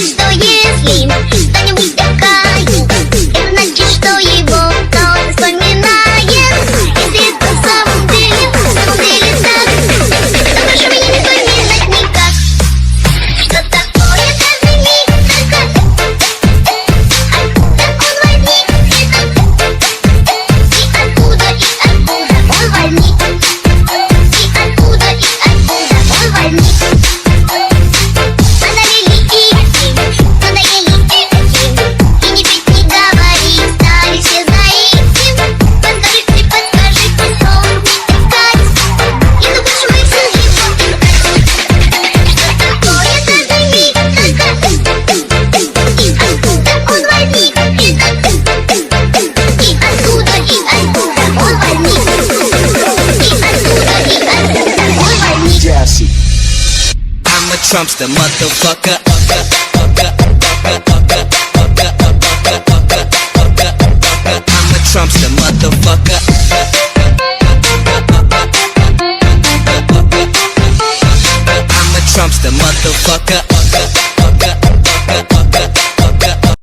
что если кто-нибудь такая, это значит, что его кто-то вспоминает. Если это на самом деле так, то прошу меня не вспоминать никак. Что такое каждый миг, откуда он возник, и откуда он возник, и откуда он возник. Надоели этим, надоели этим, и не петь, не говори, стали все за этим. Подскажите, что искать, и ну почему их все легко искать? Что такое каждый миг, и откуда он возник, и откуда он возник, и откуда он возник. Jesse. I'm a Trumpster, motherfucker. I'm a Trumpster, motherfucker. I'm a Trumpster, motherfucker.